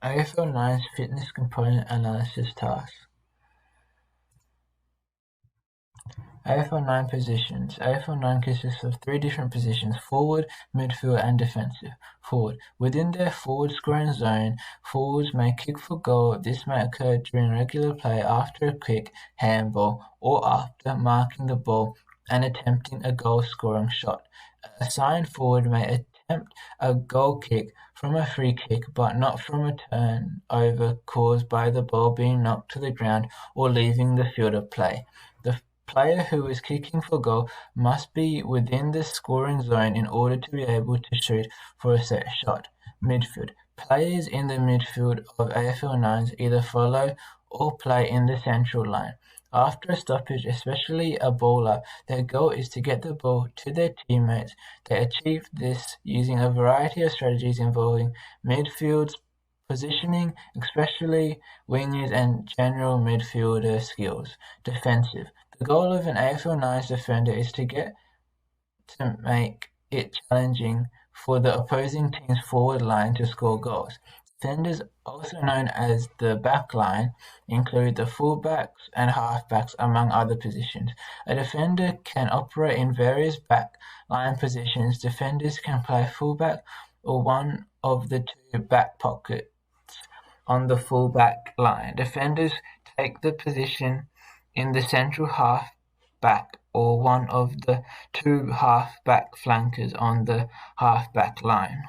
AFL 9's fitness component analysis task. AFL 9 positions. AFL 9 consists of 3 different positions: forward, midfield and defensive. Forward. Within their forward scoring zone, forwards may kick for goal. This may occur during regular play, after a kick, handball, or after marking the ball and attempting a goal-scoring shot. A signed forward may attempt a goal kick from a free kick, but not from a turnover caused by the ball being knocked to the ground or leaving the field of play. The player who is kicking for goal must be within the scoring zone in order to be able to shoot for a set shot. Midfield. Players in the midfield of AFL 9s either follow or play in the central line. After a stoppage, especially a bowler, their goal is to get the ball to their teammates. They achieve this using a variety of strategies involving midfield positioning, especially wingers and general midfielder skills. Defensive. The goal of an AFL 9's defender is to make it challenging for the opposing team's forward line to score goals. Defenders, also known as the back line, include the fullbacks and halfbacks, among other positions. A defender can operate in various back line positions. Defenders can play fullback or one of the 2 back pockets on the full-back line. Defenders take the position in the central half-back or one of the 2 half-back flankers on the half-back line.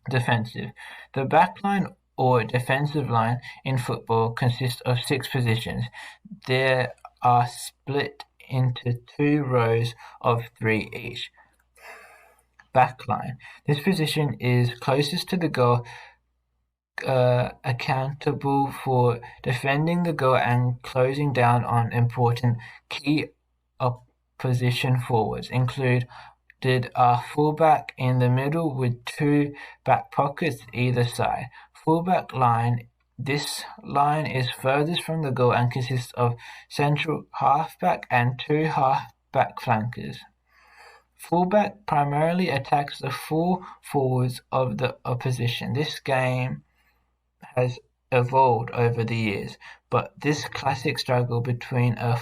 Defensive. The back line or defensive line in football consists of 6 positions. They are split into 2 rows of 3 each. Back line. This position is closest to the goal, accountable for defending the goal and closing down on important key opposition forwards. Included are fullback in the middle with 2 back pockets either side. Fullback line. This line is furthest from the goal and consists of central halfback and 2 halfback flankers. Fullback primarily attacks the full forwards of the opposition. This game has evolved over the years, but this classic struggle between a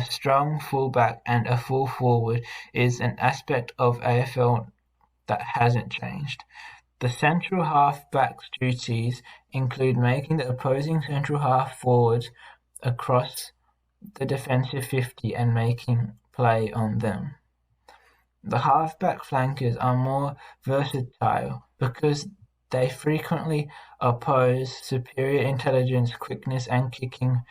strong fullback and a full forward is an aspect of AFL that hasn't changed. The central halfback's duties include making the opposing central half forwards across the defensive 50 and making play on them. The halfback flankers are more versatile because they frequently oppose superior intelligence, quickness and kicking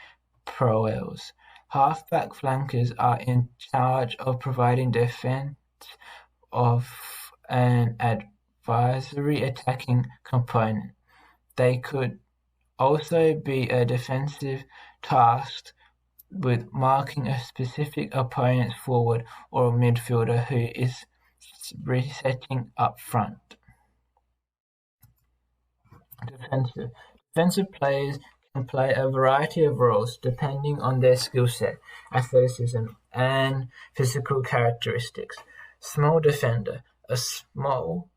prowess. Halfback flankers are in charge of providing defense of an advisory attacking component. They could also be a defensive tasked with marking a specific opponent's forward or midfielder who is resetting up front. Defensive. Defensive players can play a variety of roles depending on their skill set, athleticism, and physical characteristics. Small defender. A small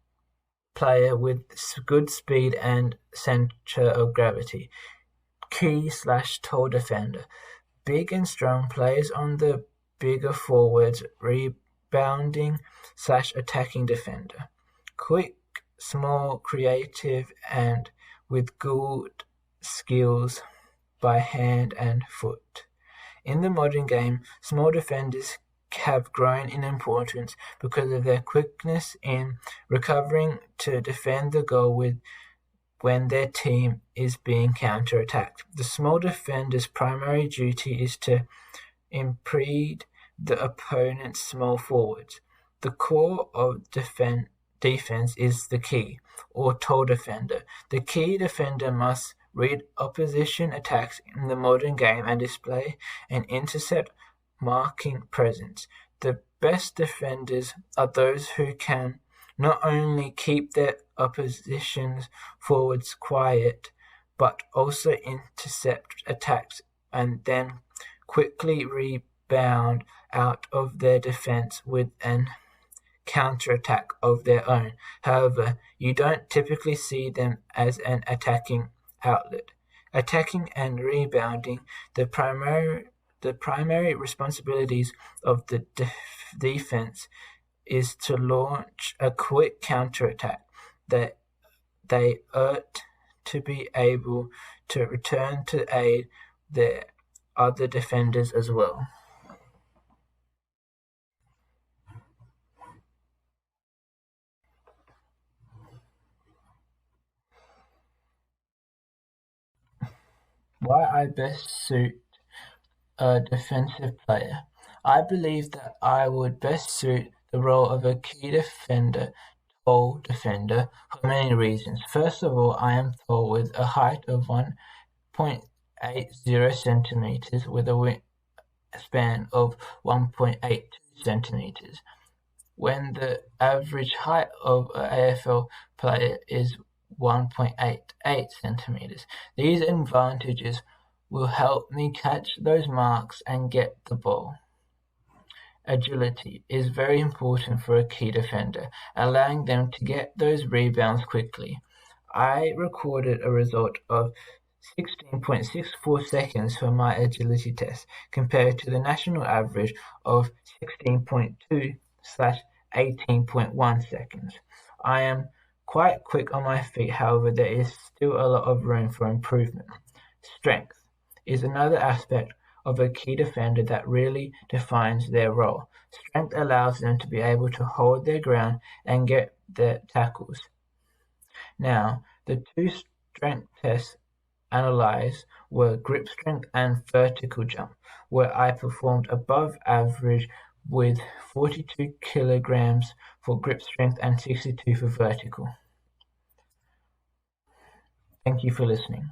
player with good speed and center of gravity. Key/tall defender. Big and strong players on the bigger forwards, rebounding/attacking defender. Quick, small, creative, and with good skills by hand and foot. In the modern game, small defenders have grown in importance because of their quickness in recovering to defend the goal when their team is being counter-attacked. The small defender's primary duty is to impede the opponent's small forwards. The core of defense is the key, or tall defender. The key defender must read opposition attacks in the modern game and display an intercept marking presence. The best defenders are those who can not only keep their opposition's forwards quiet, but also intercept attacks and then quickly rebound out of their defense with an counterattack of their own. However, you don't typically see them as an attacking outlet. Attacking and rebounding, the primary responsibilities of the defense is to launch a quick counterattack that they ought to be able to return to aid their other defenders as well. Why I best suit a defensive player. I believe that I would best suit the role of a key defender, tall defender, for many reasons. First of all, I am tall with a height of 1.80 centimeters with a wingspan of 1.82 centimeters, when the average height of an AFL player is 1.88 centimeters. These advantages will help me catch those marks and get the ball. Agility is very important for a key defender, allowing them to get those rebounds quickly. I recorded a result of 16.64 seconds for my agility test, compared to the national average of 16.2/18.1 seconds. I am quite quick on my feet, however, there is still a lot of room for improvement. Strength is another aspect of a key defender that really defines their role. Strength allows them to be able to hold their ground and get their tackles. Now, the two strength tests analyzed were grip strength and vertical jump, where I performed above average with 42 kilograms for grip strength and 62 for vertical. Thank you for listening.